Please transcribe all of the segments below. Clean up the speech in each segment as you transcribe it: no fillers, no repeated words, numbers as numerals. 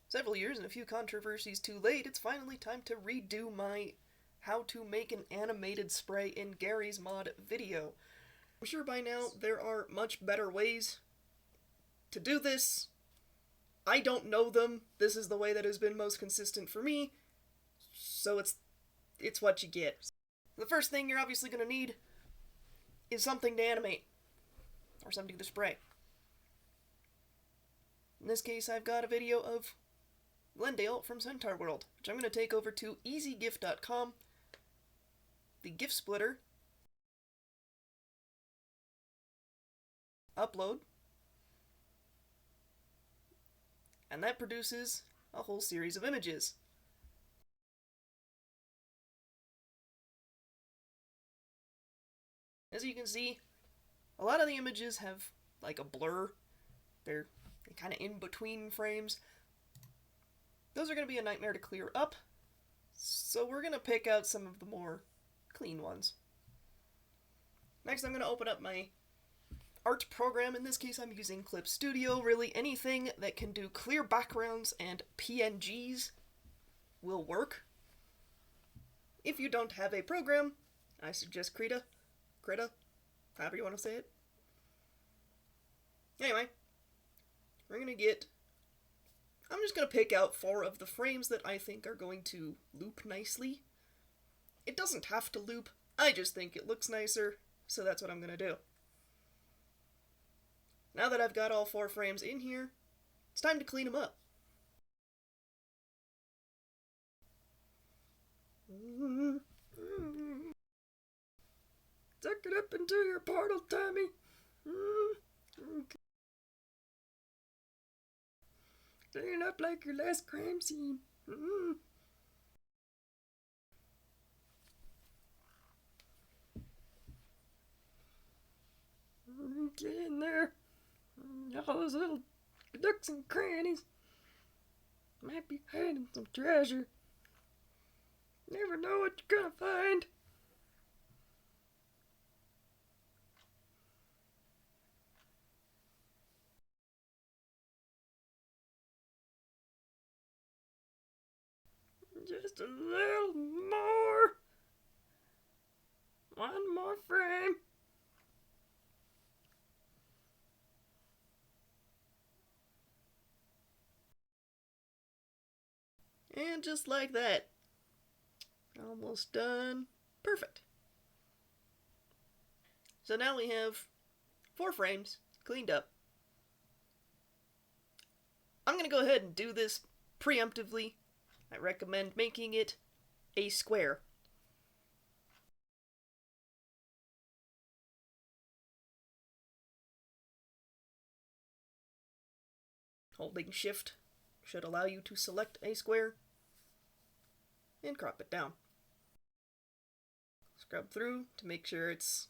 Several years and a few controversies too late, it's finally time to redo my how to make an animated spray in Garry's mod video. I'm sure by now there are much better ways to do this. I don't know them. This is the way that has been most consistent for me, so it's what you get. The first thing you're obviously going to need is something to animate, or something to spray. In this case, I've got a video of Glendale from Centaur World, which I'm going to take over to easygif.com, the GIF splitter, upload, and that produces a whole series of images. As you can see, a lot of the images have like a blur. They're kind of in between frames. Those are going to be a nightmare to clear up, so we're going to pick out some of the more clean ones. Next, I'm going to open up my art program. In this case, I'm using Clip Studio. Really, anything that can do clear backgrounds and PNGs will work. If you don't have a program, I suggest Krita, however you want to say it. Anyway, I'm just going to pick out 4 of the frames that I think are going to loop nicely. It doesn't have to loop, I just think it looks nicer, so that's what I'm going to do. Now that I've got all 4 frames in here, it's time to clean them up. Tuck it up into your portal, Tommy. Clean up like your last crime scene. Get in there. All those little nooks and crannies. Might be hiding some treasure. Never know what you're gonna find. Just a little more. One more frame. And just like that. Almost done. Perfect. So now we have 4 frames cleaned up. I'm going to go ahead and do this preemptively. I recommend making it a square. Holding Shift should allow you to select a square and crop it down. Scrub through to make sure it's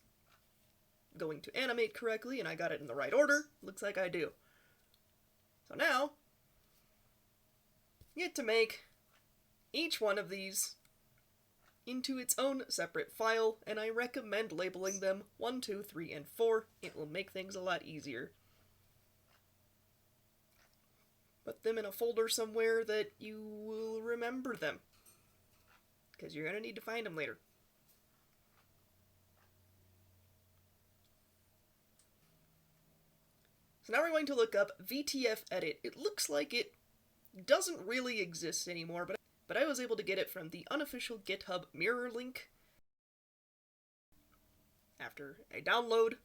going to animate correctly and I got it in the right order. Looks like I do. So now, you get to make each one of these into its own separate file, and I recommend labeling them 1, 2, 3, and 4. It will make things a lot easier. Put them in a folder somewhere that you will remember them, because you're going to need to find them later. So now we're going to look up VTF Edit. It looks like it doesn't really exist anymore, but I was able to get it from the unofficial GitHub mirror link. After a download,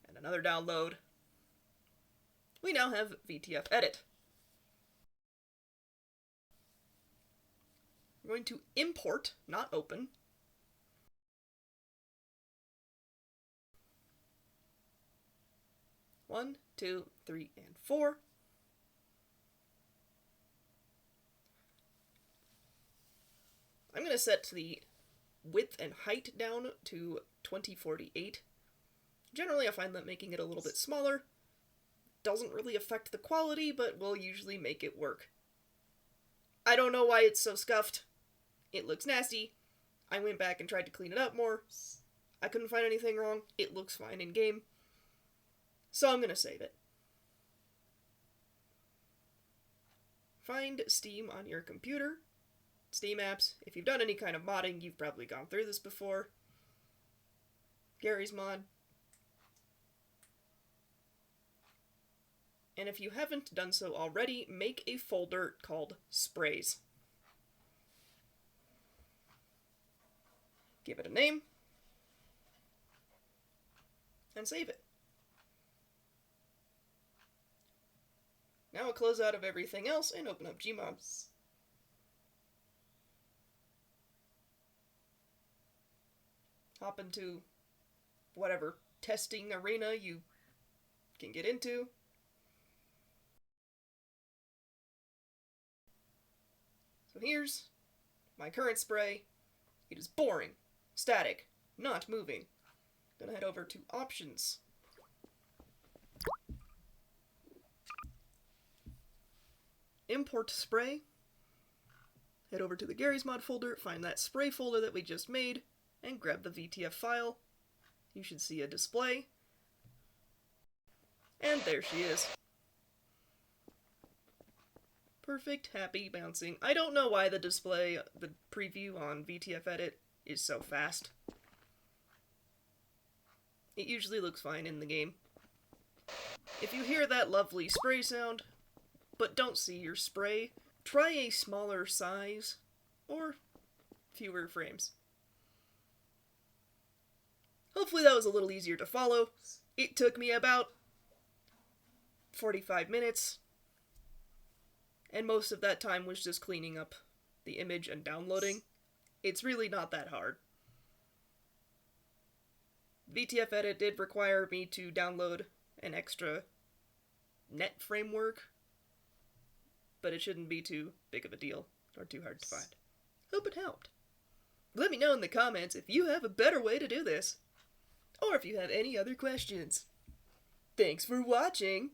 and another download, we now have VTF Edit. We're going to import, not open. One, 2, 3, and 4. I'm going to set the width and height down to 2048. Generally, I find that making it a little bit smaller doesn't really affect the quality, but will usually make it work. I don't know why it's so scuffed. It looks nasty. I went back and tried to clean it up more. I couldn't find anything wrong. It looks fine in game. So I'm going to save it. find Steam on your computer. Steam apps. If you've done any kind of modding, you've probably gone through this before. Garry's mod. And if you haven't done so already, make a folder called Sprays. Give it a name. And save it. Now we'll close out of everything else and open up Gmod. Hop into whatever testing arena you can get into. So here's my current spray. It is boring, static, not moving. Gonna head over to Options. Import spray. Head over to the Garry's Mod folder, find that spray folder that we just made, and grab the VTF file. You should see a display. And there she is. Perfect, happy, bouncing. I don't know why the display, the preview on VTF Edit is so fast. It usually looks fine in the game. If you hear that lovely spray sound, but don't see your spray, try a smaller size, or fewer frames. Hopefully that was a little easier to follow. It took me about 45 minutes, and most of that time was just cleaning up the image and downloading. It's really not that hard. VTF Edit did require me to download an extra net framework, but it shouldn't be too big of a deal or too hard to find. Hope it helped. Let me know in the comments if you have a better way to do this, or if you have any other questions. Thanks for watching!